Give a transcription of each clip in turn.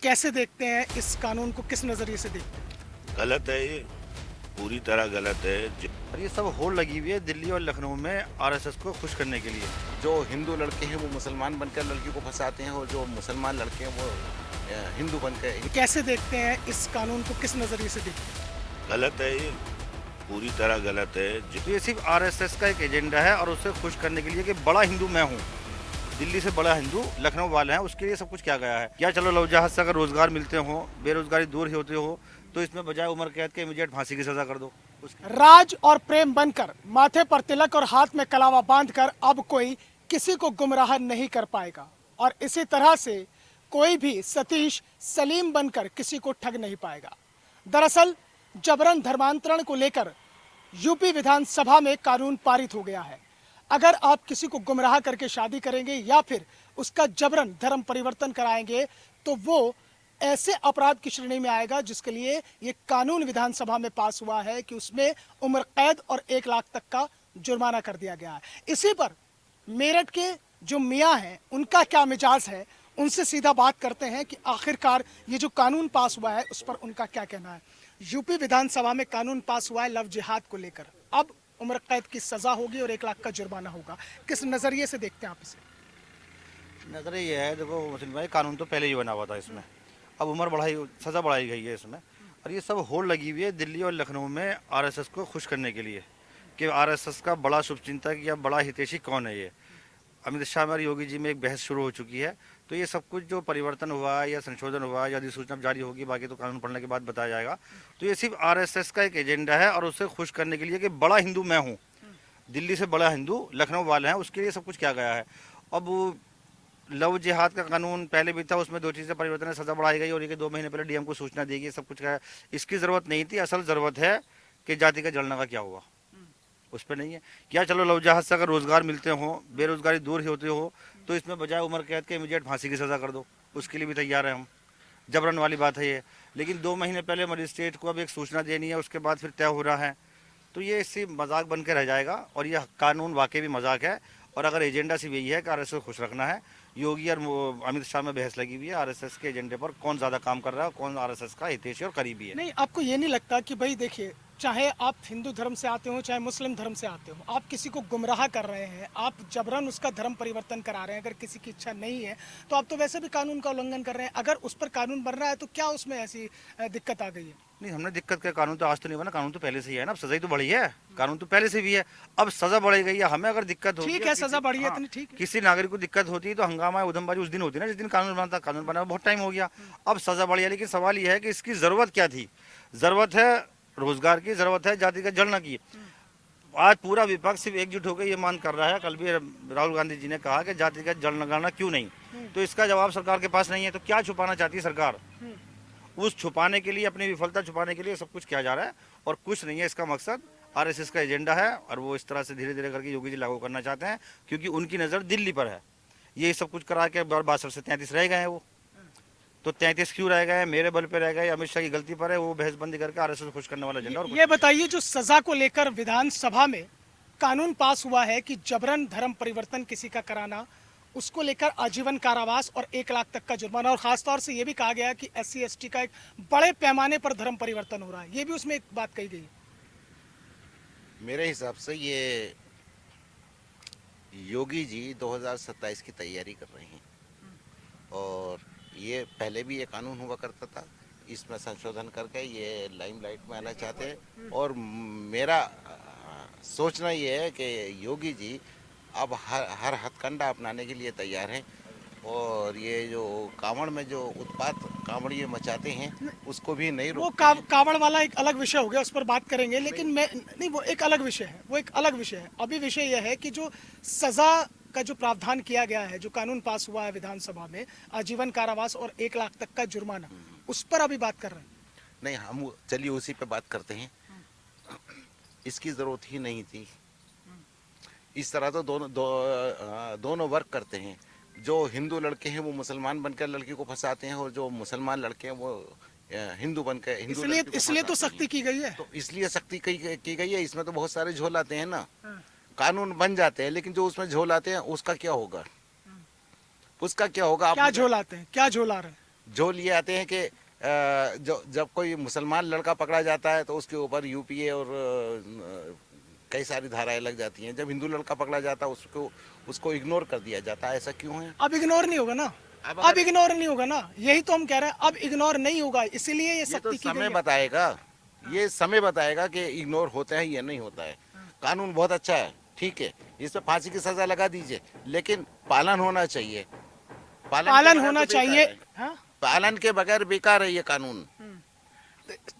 कैसे देखते हैं इस कानून को, किस नजरिए से देखते हैं? गलत है ये, पूरी तरह गलत है। और ये सब होड़ लगी हुई है दिल्ली और लखनऊ में आरएसएस को खुश करने के लिए। जो हिंदू लड़के हैं वो मुसलमान बनकर लड़की को फंसाते हैं और जो मुसलमान लड़के हैं वो हिंदू बनकर। कैसे देखते हैं इस कानून को, किस नजरिए से देखते हैं? गलत है ये, पूरी तरह गलत है। तो ये सिर्फ आरएसएस का एक एजेंडा है और उसे खुश करने के लिए कि बड़ा हिंदू मैं हूँ, दिल्ली से बड़ा हिंदू लखनऊ वाले हैं, उसके लिए सब कुछ किया गया है। क्या चलो लव जहाज से अगर रोजगार मिलते हो, बेरोजगारी दूर होते हो, तो इसमें बजाय उम्र कैद के इमीडिएट फांसी की सजा कर दो। राज और प्रेम बनकर, माथे पर तिलक और हाथ में कलावा बांधकर अब कोई किसी को गुमराह नहीं कर पाएगा और इसी तरह से कोई भी सतीश सलीम बनकर किसी को ठग नहीं पाएगा। दरअसल जबरन धर्मांतरण को लेकर यूपी विधानसभा में कानून पारित हो गया है। अगर आप किसी को गुमराह करके शादी करेंगे या फिर उसका जबरन धर्म परिवर्तन कराएंगे तो वो ऐसे अपराध की श्रेणी में आएगा जिसके लिए ये कानून विधानसभा में पास हुआ है कि उसमें उम्र कैद और 1 लाख तक का जुर्माना कर दिया गया है। इसी पर मेरठ के जो मियाँ हैं उनका क्या मिजाज है, उनसे सीधा बात करते हैं कि आखिरकार ये जो कानून पास हुआ है उस पर उनका क्या कहना है। यूपी विधानसभा में कानून पास हुआ है लव जिहाद को लेकर, अब उम्र कैद की सजा होगी और 1 लाख का जुर्माना होगा। किस नजरिए से देखते हैं आप इसे? नजरिए ये है, देखो मुस्लिम भाई, कानून तो पहले ही बना हुआ था, इसमें अब उम्र बढ़ाई, सजा बढ़ाई गई है इसमें। और ये सब होड़ लगी हुई है दिल्ली और लखनऊ में आरएसएस को खुश करने के लिए कि आरएसएस का बड़ा शुभचिंतक या बड़ा हितैषी कौन है। ये अमित शाह और योगी जी में एक बहस शुरू हो चुकी है। तो ये सब कुछ जो परिवर्तन हुआ या संशोधन हुआ या अधिसूचना जारी होगी, बाकी तो कानून पढ़ने के बाद बताया जाएगा। तो ये सिर्फ आरएसएस का एक एजेंडा है और उसे खुश करने के लिए कि बड़ा हिंदू मैं हूँ, दिल्ली से बड़ा हिंदू लखनऊ वाले हैं, उसके लिए सब कुछ किया गया है। अब लव जिहाद का कानून पहले भी था, उसमें 2 चीज़ें परिवर्तन है, सजा बढ़ाई गई और ये 2 महीने पहले डीएम को सूचना दी गई, सब कुछ का। इसकी ज़रूरत नहीं थी। असल ज़रूरत है कि जाति का जलने का क्या हुआ, उस पर नहीं है। क्या चलो लव जहाज से अगर रोजगार मिलते हो, बेरोजगारी दूर होते हो, तो इसमें बजाय उम्र कैद के इमीडिएट फांसी की सजा कर दो, उसके लिए भी तैयार है हम। जबरन वाली बात है ये। लेकिन 2 महीने पहले मजिस्ट्रेट को अब एक सूचना देनी है, उसके बाद फिर तय हो रहा है, तो ये इसी मजाक बन के रह जाएगा। और ये कानून वाकई भी मजाक है। और अगर एजेंडा सिर्फ यही है कि आरएसएस को खुश रखना है, योगी और अमित शाह में बहस लगी हुई है आरएसएस के एजेंडे पर, कौन ज़्यादा काम कर रहा है, कौन आरएसएस का हितैषी और करीबी है। नहीं, आपको ये नहीं लगता कि भाई देखिए, चाहे आप हिंदू धर्म से आते हो चाहे मुस्लिम धर्म से आते हो, आप किसी को गुमराह कर रहे हैं, आप जबरन उसका धर्म परिवर्तन करा रहे हैं। अगर किसी की इच्छा नहीं है तो आप तो वैसे भी कानून का उल्लंघन कर रहे हैं। अगर उस पर कानून बन रहा है तो क्या उसमें ऐसी दिक्कत आ गई है? नहीं, हमने दिक्कत क्या, कानून तो आज तो नहीं बना, कानून तो पहले से ही है ना। अब सजा ही तो बढ़ी है, कानून तो पहले से भी है, अब सजा बढ़ी गई है। हमें अगर दिक्कत होती ठीक है, सजा बढ़ी है, इतनी ठीक है। किसी नागरिक को दिक्कत होती है तो हंगामा उधमबाजी उस दिन होती है ना जिस दिन कानून बना था। कानून बना बहुत टाइम हो गया, अब सजा बढ़ी है। लेकिन सवाल यह है कि इसकी जरूरत क्या थी। जरूरत है रोजगार की, जरूरत है जाति का जलना की। आज पूरा विपक्ष सिर्फ एकजुट होकर ये मान कर रहा है, कल भी राहुल गांधी जी ने कहा कि जाति का जल लगाना क्यों नहीं, तो इसका जवाब सरकार के पास नहीं है। तो क्या छुपाना चाहती है सरकार? उस छुपाने के लिए, अपनी विफलता छुपाने के लिए सब कुछ किया जा रहा है और कुछ नहीं है इसका मकसद। आरएसएस का एजेंडा है और वो इस तरह से धीरे धीरे करके योगी जी लागू करना चाहते हैं, क्योंकि उनकी नज़र दिल्ली पर है। ये सब कुछ करा के 62 से 33 रह गए हैं वो, तो 33 क्यों रह गए? मेरे बल पे रह गए, अमित शाह की गलती पर है। वो बहसबंदी करके आरएसएस को खुश करने वाला एजेंडा। और ये बताइए, जो सजा को लेकर विधानसभा में कानून पास हुआ है कि जबरन धर्म परिवर्तन किसी का कराना, उसको लेकर आजीवन कारावास और 1 लाख तक का जुर्माना, और खासतौर से ये भी कहा गया कि SC ST का एक बड़े पैमाने पर धर्म परिवर्तन हो रहा है, ये भी उसमें एक बात कही गई है। मेरे हिसाब से ये योगी जी 2027 की तैयारी कर रहे हैं और ये पहले भी ये कानून हुआ करता था, इसमें संशोधन करके ये लाइमलाइट में आना चाहते हैं। और मेरा सोचना ये है कि योगी जी अब हर हथकंडा अपनाने के लिए तैयार हैं और ये जो कांवड़ में जो उत्पात कांवड़िए मचाते हैं उसको भी नहीं वो रोक। कांवड़ वाला एक अलग विषय हो गया, उस पर बात करेंगे। लेकिन मैं नहीं, वो एक अलग विषय है, वो एक अलग विषय है। अभी विषय यह है कि जो सजा का जो प्रावधान किया गया है, जो कानून पास हुआ है विधानसभा में, आजीवन कारावास और 1 लाख तक का जुर्माना, उस पर अभी बात कर रहे हैं। नहीं, हम चलिए उसी पे बात करते हैं। इसकी जरूरत ही नहीं थी। इस तरह तो दोनों वर्क करते हैं। जो हिंदू लड़के हैं वो मुसलमान बनकर लड़की को फंसाते हैं और जो मुसलमान लड़के हैं वो हिंदू बनकर हिंदू इसलिए तो सख्ती की गई है। तो इसलिए सख्ती की गई है। इसमें तो बहुत सारे झोल आते हैं ना, कानून बन जाते हैं लेकिन जो उसमें झोल आते हैं उसका क्या होगा, उसका क्या होगा? क्या झोल आते हैं, क्या झोल आ रहे हैं? जो लिए आते हैं कि जो जब कोई मुसलमान लड़का पकड़ा जाता है तो उसके ऊपर यूपीए और कई सारी धाराएं लग जाती हैं। जब हिंदू लड़का पकड़ा जाता है उसको इग्नोर कर दिया जाता है। ऐसा क्यों है? अब इग्नोर नहीं होगा ना, अब अब इग्नोर नहीं होगा ना, यही तो हम कह रहे हैं, अब इग्नोर नहीं होगा, इसीलिए ये ये तो सख्ती की गई समय है। बताएगा, ये समय बताएगा कि इग्नोर होता है या नहीं होता है। कानून बहुत अच्छा है, ठीक है, इसमें फांसी की सजा लगा दीजिए, लेकिन पालन होना चाहिए। पालन के बगैर होना तो बेकार चाहिए। है। हाँ पालन के बगैर बेकार है ये कानून।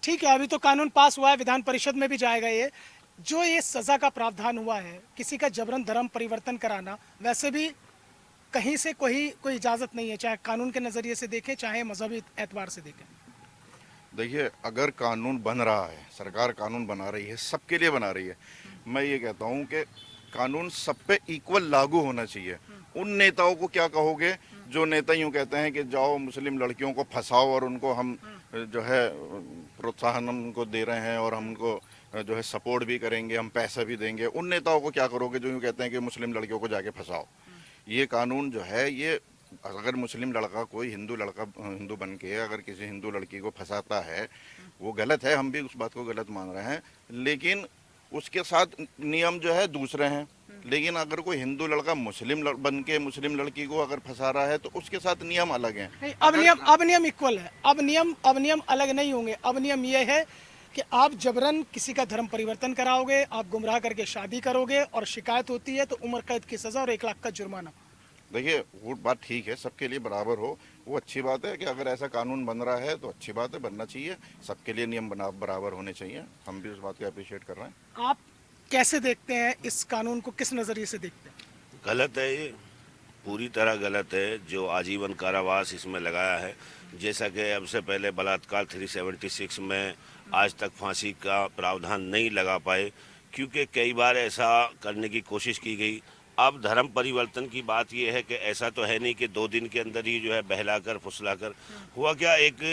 ठीक है, अभी तो कानून पास हुआ है, विधान परिषद में भी जाएगा ये। जो ये सजा का प्रावधान हुआ है, किसी का जबरन धर्म परिवर्तन कराना, वैसे भी कहीं से कोई इजाजत नहीं है, चाहे कानून के नजरिए से देखें चाहे मजहबी एतबार से देखें। देखिए, अगर कानून बन रहा है, सरकार कानून बना रही है, सबके लिए बना रही है, मैं ये कहता हूँ कि कानून सब पे इक्वल लागू होना चाहिए। उन नेताओं को क्या कहोगे जो नेता यूँ कहते हैं कि जाओ मुस्लिम लड़कियों को फंसाओ और उनको हम जो है प्रोत्साहन उनको दे रहे हैं और हम उनको जो है सपोर्ट भी करेंगे, हम पैसा भी देंगे। उन नेताओं को क्या करोगे जो यूँ कहते हैं कि मुस्लिम लड़कियों को जाके फंसाओ? ये कानून जो है, ये अगर मुस्लिम लड़का कोई हिंदू लड़का हिंदू बन के अगर किसी हिंदू लड़की को फंसाता है, वो गलत है, हम भी उस बात को गलत मान रहे हैं, लेकिन उसके साथ नियम जो है दूसरे हैं। लेकिन अगर कोई हिंदू लड़का बन के मुस्लिम लड़की को अगर फंसा रहा है तो उसके साथ नियम अलग हैं। नहीं, अब नियम इक्वल है, अब नियम अलग नहीं होंगे। अब नियम ये है कि आप जबरन किसी का धर्म परिवर्तन कराओगे, आप गुमराह करके शादी करोगे और शिकायत होती है तो उम्र कैद की सजा और 1 लाख का जुर्माना। देखिए, वो बात ठीक है, सबके लिए बराबर हो, वो अच्छी बात है कि अगर ऐसा कानून बन रहा है तो अच्छी बात है, बनना चाहिए। सबके लिए नियम बराबर होने चाहिए, हम भी उस बात को अप्रिशिएट कर रहे हैं। आप कैसे देखते हैं इस कानून को, किस नजरिए से देखते हैं? गलत है ये, पूरी तरह गलत है जो आजीवन कारावास इसमें लगाया है। जैसा कि अब से पहले बलात्कार 376 में आज तक फांसी का प्रावधान नहीं लगा पाए, क्योंकि कई बार ऐसा करने की कोशिश की गई। अब धर्म परिवर्तन की बात यह है कि ऐसा तो है नहीं कि 2 दिन के अंदर ही जो है बहलाकर फुसलाकर हुआ। क्या एक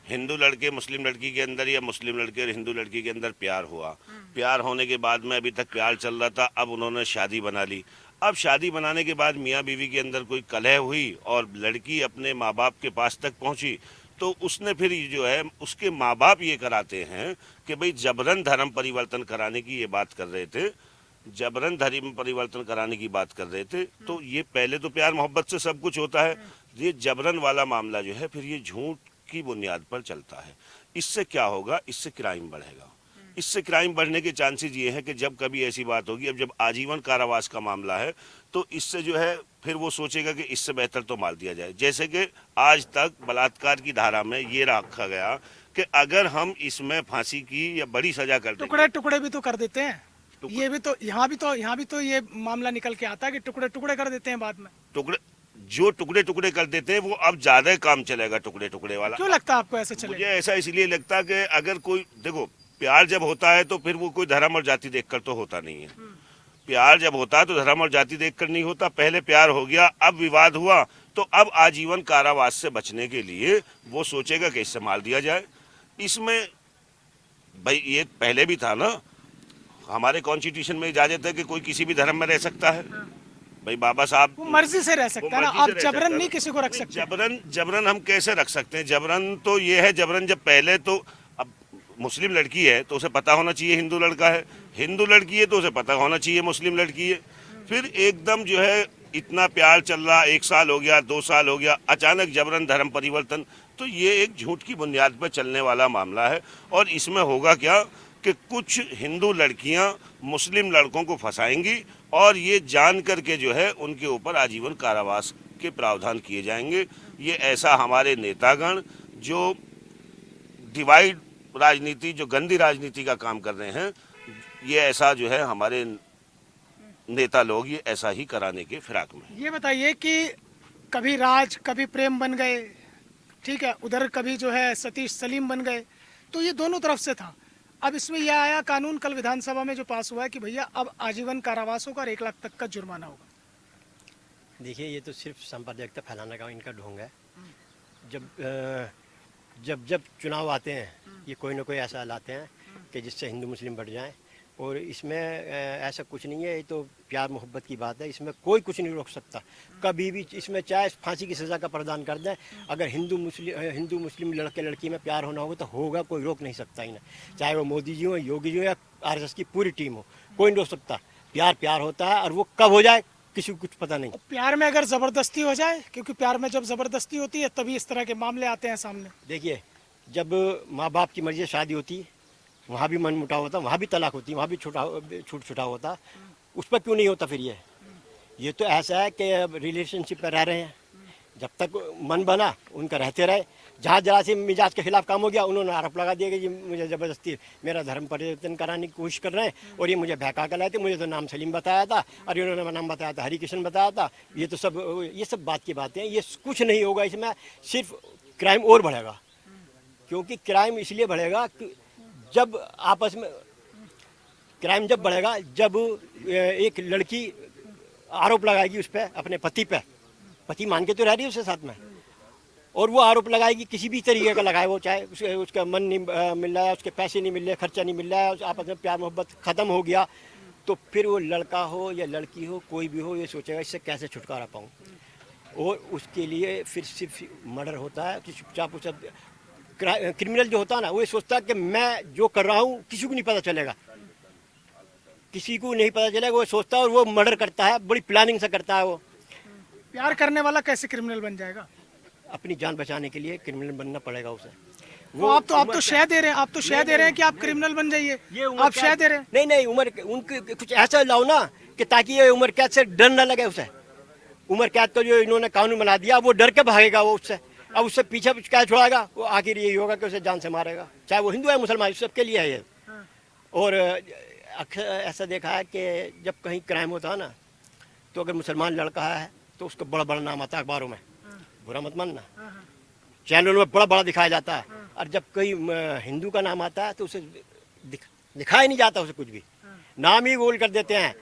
हिंदू लड़के मुस्लिम लड़की के अंदर या मुस्लिम लड़के और हिंदू लड़की के अंदर प्यार हुआ, प्यार होने के बाद में अभी तक प्यार चल रहा था, अब उन्होंने शादी बना ली। अब शादी बनाने के बाद मियाँ बीवी के अंदर कोई कलह हुई और लड़की अपने माँ बाप के पास तक पहुंची, तो उसने फिर जो है उसके माँ बाप ये कराते हैं कि भाई जबरन धर्म परिवर्तन कराने की ये बात कर रहे थे, जबरन धर्म परिवर्तन कराने की बात कर रहे थे। तो ये पहले तो प्यार मोहब्बत से सब कुछ होता है, ये जबरन वाला मामला जो है फिर ये झूठ की बुनियाद पर चलता है। इससे क्या होगा? इससे क्राइम बढ़ेगा। इससे क्राइम बढ़ने के चांसेस ये हैं कि जब कभी ऐसी बात होगी, अब जब आजीवन कारावास का मामला है तो इससे जो है फिर वो सोचेगा कि इससे बेहतर तो मार दिया जाए। जैसे कि आज तक बलात्कार की धारा में ये रखा गया कि अगर हम इसमें फांसी की या बड़ी सजा कर देंगे, टुकड़े टुकड़े भी तो कर देते हैं। ये भी तो यहाँ भी तो ये मामला निकल के आता है कि टुकड़े टुकड़े कर देते हैं बाद में। टुकड़े टुकड़े कर देते हैं वो अब ज्यादा काम चलेगा टुकड़े टुकड़े वाला। क्यों लगता है आपको ऐसे चलेगा? मुझे ऐसा इसलिए लगता है कि अगर कोई देखो, प्यार जब होता है तो फिर वो कोई धर्म और जाति देखकर तो होता नहीं है। प्यार जब होता है तो धर्म और जाति देखकर नहीं होता। पहले प्यार हो गया, अब विवाद हुआ, तो अब आजीवन कारावास से बचने के लिए वो सोचेगा कि इससे मार दिया जाए। इसमें भाई ये पहले भी था ना, हमारे कॉन्स्टिट्यूशन में इजाजत है कि कोई किसी भी धर्म में रह सकता है। भाई बाबा साहब वो मर्जी से रह सकता है ना, आप जबरन नहीं किसी को रख सकते। जबरन हम कैसे रख सकते हैं? जबरन तो ये है, जबरन जब पहले तो अब मुस्लिम लड़की है तो उसे पता होना चाहिए हिंदू लड़का है, हिंदू लड़की है तो उसे पता होना चाहिए मुस्लिम लड़की है। फिर एकदम जो है इतना प्यार चल रहा, 1 साल हो गया, 2 साल हो गया, अचानक जबरन धर्म परिवर्तन, तो ये एक झूठ की बुनियाद पर चलने वाला मामला है। और इसमें होगा क्या कि कुछ हिंदू लड़कियां मुस्लिम लड़कों को फंसाएंगी और ये जान करके जो है उनके ऊपर आजीवन कारावास के प्रावधान किए जाएंगे। ये ऐसा हमारे नेतागण जो डिवाइड राजनीति, जो गंदी राजनीति का काम कर रहे हैं, ये ऐसा जो है हमारे नेता लोग ये ऐसा ही कराने के फिराक में। ये बताइए कि कभी राज कभी प्रेम बन गए, ठीक है, उधर कभी जो है सतीश सलीम बन गए, तो ये दोनों तरफ से था। अब इसमें यह आया कानून कल विधानसभा में जो पास हुआ है कि भैया अब आजीवन कारावास होगा और 1 लाख तक का जुर्माना होगा। देखिए, ये तो सिर्फ सांप्रदायिकता फैलाने का इनका ढोंग है। जब चुनाव आते हैं, ये कोई ना कोई ऐसा लाते हैं कि जिससे हिंदू मुस्लिम बढ़ जाएं, और इसमें ऐसा कुछ नहीं है, ये तो प्यार मोहब्बत की बात है, इसमें कोई कुछ नहीं रोक सकता कभी भी। इसमें चाहे फांसी की सज़ा का प्रावधान कर दें, अगर हिंदू मुस्लिम लड़के लड़की में प्यार होना होगा तो होगा, कोई रोक नहीं सकता इन्हें। चाहे वो मोदी जी हो, योगी जी हो या आरएसएस की पूरी टीम हो, कोई नहीं रोक सकता। प्यार प्यार होता है और वो कब हो जाए किसी को कुछ पता नहीं। प्यार में अगर जबरदस्ती हो जाए, क्योंकि प्यार में जब जबरदस्ती होती है तभी इस तरह के मामले आते हैं सामने। देखिए, जब माँ बाप की मर्जी से शादी होती है वहाँ भी मन मुटाव होता, वहाँ भी तलाक होती है, वहाँ भी छूट छुटाव होता, उस पर क्यों नहीं होता फिर? ये तो ऐसा है कि अब रिलेशनशिप पर रह रहे हैं, जब तक मन बना उनका रहते रहे। जहाँ जरा से मिजाज के खिलाफ काम हो गया, उन्होंने आरोप लगा दिया कि ये मुझे ज़बरदस्ती मेरा धर्म परिवर्तन कराने की कोशिश कर रहे हैं और ये मुझे बहका कर लाए थे। मुझे तो नाम सलीम बताया था और इन्होंने नाम बताया था हरि कृष्ण बताया था। ये तो ये सब बात की बातें हैं, ये कुछ नहीं होगा इसमें, सिर्फ क्राइम और बढ़ेगा। क्योंकि क्राइम इसलिए बढ़ेगा कि जब आपस में क्राइम जब बढ़ेगा, जब एक लड़की आरोप लगाएगी उस पर, अपने पति मान के तो रह रही है उसके साथ में, और वो आरोप लगाएगी किसी भी तरीके का लगाए, वो चाहे उसका मन नहीं मिल रहा है, उसके पैसे नहीं मिल रहे, खर्चा नहीं मिल रहा है, आपस में प्यार मोहब्बत ख़त्म हो गया, तो फिर वो लड़का हो या लड़की हो, कोई भी हो, ये सोचेगा इससे कैसे छुटकारा पाऊँ। और उसके लिए फिर सिर्फ मर्डर होता है कि चुपचाप उसे क्रिमिनल जो होता है ना, वो ये सोचता है कि मैं जो कर रहा हूँ किसी को नहीं पता चलेगा, किसी को नहीं पता चलेगा, वो सोचता है और वो मर्डर करता है, बड़ी प्लानिंग से करता है। वो प्यार करने वाला कैसे क्रिमिनल बन जाएगा? अपनी जान बचाने के लिए क्रिमिनल बनना पड़ेगा उसे। वो आप तो शह दे रहे हैं, कि आप क्रिमिनल बन जाइए, आप शह दे रहे हैं। नहीं, उम्र उनके कुछ ऐसा लाओ ना कि ताकि ये उम्र कैद से डर न लगे उसे। उम्र कैद तो जो इन्होंने कानून बना दिया, वो डर के भागेगा वो उससे। अब उससे पीछे क्या छोड़ाएगा? वो आखिर यही होगा कि उसे जान से मारेगा, चाहे वो हिंदू है मुसलमान, सबके लिए है ये। और अक्सर ऐसा देखा है कि जब कहीं क्राइम होता है ना, तो अगर मुसलमान लड़का है तो उसको बड़ा बड़ा नाम आता है अखबारों में, बुरा मत मानना, चैनलों में बड़ा बड़ा दिखाया जाता है। और जब कहीं हिंदू का नाम आता है तो उसे दिखाया नहीं जाता, उसे कुछ भी नाम ही गोल कर देते हैं,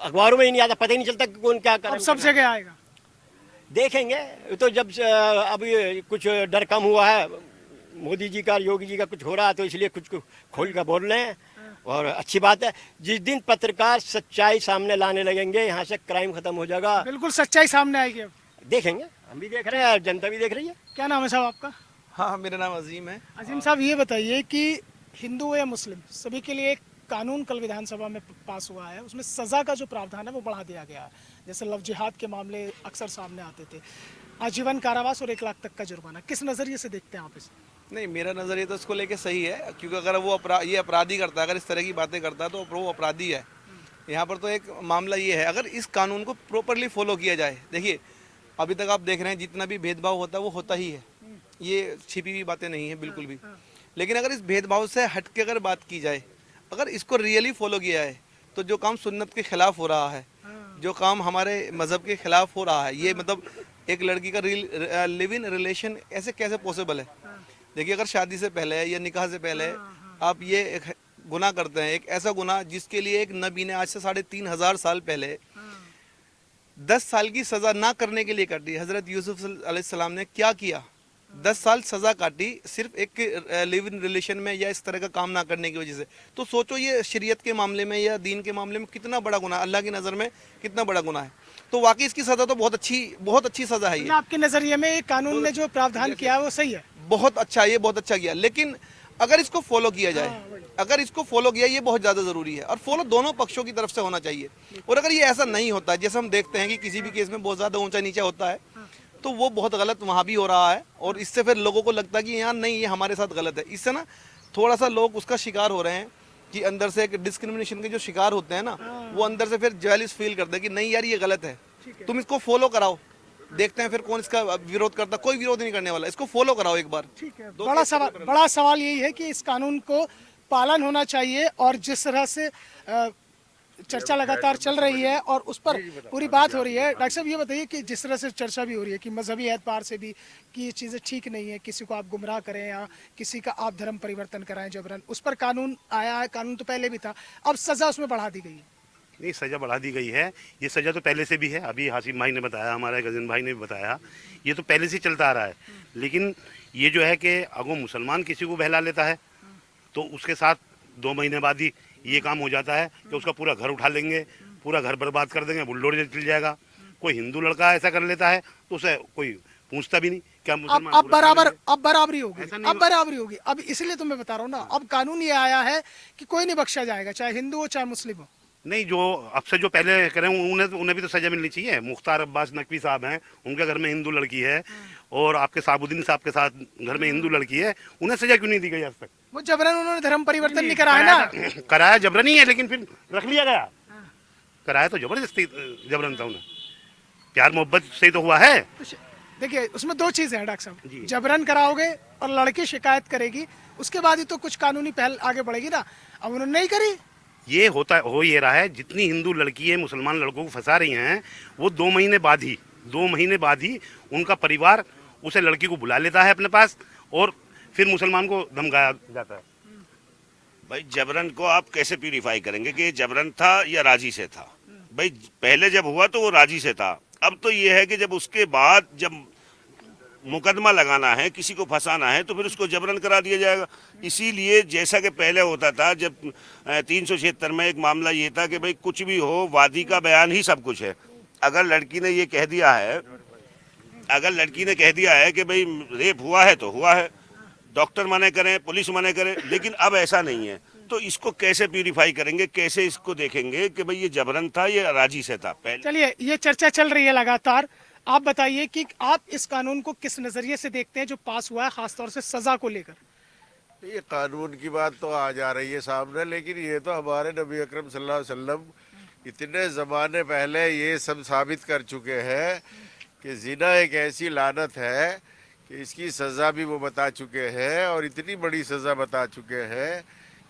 अखबारों में ही नहीं आता, पता ही नहीं चलता कि कौन क्या कर। सब जगह आएगा, देखेंगे। तो जब अभी कुछ डर कम हुआ है, मोदी जी का, योगी जी का कुछ हो रहा है, तो इसलिए कुछ खोल कर बोल रहे हैं और अच्छी बात है। जिस दिन पत्रकार सच्चाई सामने लाने लगेंगे, यहाँ से क्राइम खत्म हो जाएगा। बिल्कुल सच्चाई सामने आएगी। अब देखेंगे, हम भी देख रहे हैं, जनता भी देख रही है। क्या नाम है साहब आपका? हाँ, मेरा नाम अजीम है। अजीम साहब, ये बताइए कि हिंदू हो या मुस्लिम, सभी के लिए एक कानून कल विधानसभा में पास हुआ है, उसमें सजा का जो प्रावधान है वो बढ़ा दिया गया है। जैसे लव जिहाद के मामले अक्सर सामने आते थे, आजीवन कारावास और 1 लाख तक का जुर्माना, किस नजरिए से देखते हैं आप इसे? नहीं, मेरा नज़रिया तो इसको लेके सही है, क्योंकि अगर वो ये अपराधी करता है, अगर इस तरह की बातें करता है तो वो अपराधी है। यहाँ पर तो एक मामला ये है, अगर इस कानून को प्रॉपरली फॉलो किया जाए। देखिए, अभी तक आप देख रहे हैं जितना भी भेदभाव होता है वो होता ही है, ये छिपी हुई बातें नहीं है बिल्कुल भी। लेकिन अगर इस भेदभाव से हट के अगर बात की जाए, अगर इसको रियली फॉलो किया है, तो जो काम सुन्नत के खिलाफ हो रहा है, जो काम हमारे मज़हब के खिलाफ हो रहा है, ये मतलब एक लड़की का लिव इन रिलेशन ऐसे कैसे पॉसिबल है? देखिए, अगर शादी से पहले या निकाह से पहले आप ये एक गुनाह करते हैं, एक ऐसा गुनाह जिसके लिए एक नबी ने आज से 3500 साल पहले 10 साल की सज़ा ना करने के लिए काटी। हज़रत यूसुफ अलैहिस्सलाम ने क्या किया? 10 साल सज़ा काटी सिर्फ एक लिव इन रिलेशन में या इस तरह का काम ना करने की वजह से। तो सोचो ये शरीयत के मामले में या दीन के मामले में कितना बड़ा गुनाह, अल्लाह की नज़र में कितना बड़ा गुनाह है। तो वाकई इसकी सज़ा तो बहुत अच्छी सज़ा है। ये आपके नज़रिए में ये कानून ने जो प्रावधान किया है वो सही है? बहुत अच्छा, ये बहुत अच्छा किया। लेकिन अगर इसको फॉलो किया जाए, अगर इसको फॉलो किया, ये बहुत ज़्यादा ज़रूरी है, और फॉलो दोनों पक्षों की तरफ से होना चाहिए। और अगर ये ऐसा नहीं होता, जैसे हम देखते हैं कि किसी भी केस में बहुत ज़्यादा ऊंचा नीचा होता है, तो वो बहुत गलत वहाँ भी हो रहा है, और इससे फिर लोगों को लगता है कि यार नहीं, ये हमारे साथ गलत है। इससे ना थोड़ा सा लोग उसका शिकार हो रहे हैं कि अंदर से एक डिस्क्रिमिनेशन के जो शिकार होते हैं ना, वो अंदर से फिर जेलस फील करते हैं कि नहीं यार ये गलत है, तुम इसको फॉलो कराओ। देखते हैं फिर कौन इसका विरोध करता। कोई विरोध नहीं करने वाला, इसको फॉलो कराओ एक बार। ठीक है। बड़ा सवाल यही है कि इस कानून को पालन होना चाहिए, और जिस तरह से चर्चा लगातार चल रही है और उस पर पूरी बात हो रही है। डॉक्टर साहब, ये बताइए कि जिस तरह से चर्चा भी हो रही है कि मजहबी एतबार से भी कि ये चीज़ें ठीक नहीं है, किसी को आप गुमराह करें या किसी का आप धर्म परिवर्तन कराएं जबरन, उस पर कानून आया है, कानून तो पहले भी था, अब सज़ा उसमें बढ़ा दी गई है। नहीं, सज़ा बढ़ा दी गई है, ये सज़ा तो पहले से भी है। अभी हासिम भाई ने बताया, हमारे गजन भाई ने भी बताया, ये तो पहले से चलता आ रहा है। लेकिन ये जो है कि अगर मुसलमान किसी को बहला लेता है तो उसके साथ 2 महीने बाद ही ये काम हो जाता है कि उसका पूरा घर उठा लेंगे, पूरा घर बर्बाद कर देंगे, बुलडोजर चल जाएगा। कोई हिंदू लड़का ऐसा कर लेता है तो उसे कोई पूछता भी नहीं। क्या मुसलमान अब पूरा कर लेंगे? अब बराबरी होगी, ऐसा नहीं अब बराबरी होगी। अब इसलिए तो मैं बता रहा हूँ ना, अब कानून ये आया है कि कोई नहीं बख्शा जाएगा, चाहे हिंदू हो चाहे मुस्लिम हो। नहीं, जो अब से जो पहले करें उन्हें भी तो सजा मिलनी चाहिए। मुख्तार अब्बास नकवी साहब हैं, उनके घर में हिंदू लड़की है, और आपके साबुद्दीन साहब के साथ घर में हिंदू लड़की है, उन्हें सजा क्यों नहीं दी गई आज तक? वो जबरन उन्होंने धर्म परिवर्तन नहीं करा है ना। कराया जबरन ही है, लेकिन फिर रख लिया गया। कराया तो जबरदस्ती जबरन था, उन्हें प्यार मोहब्बत से ही तो हुआ है। देखिए, उसमें दो चीजें हैं डॉक्टर जी। साहब, जबरन कराओगे और लड़की शिकायत करेगी, उसके बाद ही तो कुछ कानूनी पहल आगे बढ़ेगी ना। अब उन्होंने नहीं करी। ये हो ये रहा है, जितनी हिंदू लड़की है मुसलमान लड़कों को फंसा रही हैं, वो 2 महीने बाद ही उनका परिवार उसे लड़की को बुला लेता है अपने पास, और फिर मुसलमान को धमकाया जाता है। भाई जबरन को आप कैसे प्यूरिफाई करेंगे कि ये जबरन था या राजी से था? भाई पहले जब हुआ तो वो राजी से था, अब तो ये है कि जब उसके बाद जब मुकदमा लगाना है, किसी को फंसाना है, तो फिर उसको जबरन करा दिया जाएगा। इसीलिए जैसा कि पहले होता था, जब 376 में एक मामला ये था कि भाई कुछ भी हो, वादी का बयान ही सब कुछ है। अगर लड़की ने ये कह दिया है कि भाई रेप हुआ है तो हुआ है, डॉक्टर मने करें, पुलिस मने करे, लेकिन अब ऐसा नहीं है। तो इसको कैसे प्यूरिफाई करेंगे, कैसे इसको देखेंगे कि भाई ये जबरन था, ये राजी से था? पहले चलिए, ये चर्चा चल रही है लगातार। आप बताइए कि आप इस कानून को किस नजरिए से देखते हैं जो पास हुआ है, खासतौर से सजा को लेकर? ये कानून की बात तो आ जा रही है सामने, लेकिन ये तो हमारे नबी अकरम सल्लल्लाहु अलैहि वसल्लम इतने ज़माने पहले ये सब साबित कर चुके हैं कि जिना एक ऐसी लानत है कि इसकी सज़ा भी वो बता चुके हैं, और इतनी बड़ी सज़ा बता चुके हैं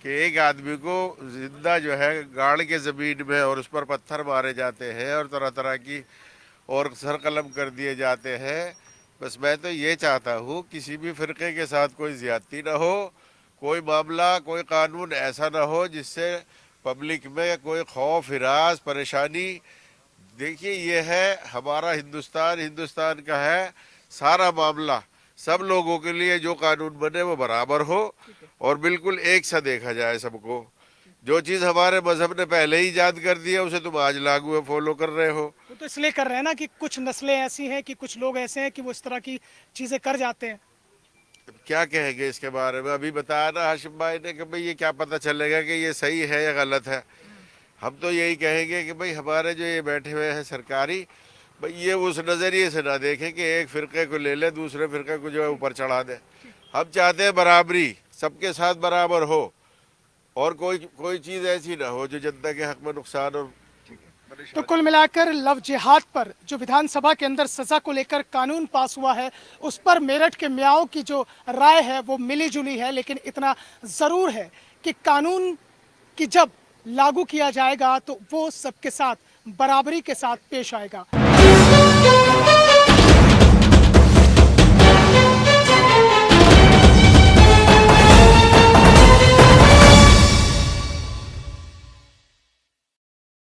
कि एक आदमी को जिंदा जो है गाड़ के ज़मीन में और उस पर पत्थर मारे जाते हैं और तरह तरह की और सर कलम कर दिए जाते हैं। बस मैं तो ये चाहता हूँ किसी भी फ़िरक़े के साथ कोई ज़्यादती ना हो, कोई मामला, कोई कानून ऐसा ना हो जिससे पब्लिक में कोई खौफ, हिरास, परेशानी। देखिए, ये है हमारा हिंदुस्तान का है सारा मामला। सब लोगों के लिए जो कानून बने वो बराबर हो और बिल्कुल एक सा देखा जाए सबको। जो चीज़ हमारे मजहब ने पहले ही ईजाद कर दिया उसे तुम आज लागू है, फॉलो कर रहे हो। वो तो इसलिए कर रहे हैं ना कि कुछ नस्लें ऐसी हैं कि कुछ लोग ऐसे हैं कि वो इस तरह की चीजें कर जाते हैं। क्या कहेंगे इसके बारे में? अभी बताया ना हाशिम भाई ने कि भाई ये क्या पता चलेगा कि ये सही है या गलत है। हम तो यही कहेंगे कि भाई हमारे जो ये बैठे हुए हैं सरकारी, भाई ये उस नज़रिए से ना देखें कि एक फ़िरक़े को ले ले, दूसरे फ़िरक़े को जो है ऊपर चढ़ा दे। हम चाहते हैं बराबरी, सबके साथ बराबर हो, और कोई चीज़ ऐसी ना हो जो जनता के हक़ में नुकसान और। तो कुल मिलाकर लव जिहाद पर जो विधानसभा के अंदर सजा को लेकर कानून पास हुआ है, उस पर मेरठ के मियाओं की जो राय है वो मिली जुली है, लेकिन इतना ज़रूर है कि कानून की जब लागू किया जाएगा तो वो सबके साथ बराबरी के साथ पेश आएगा।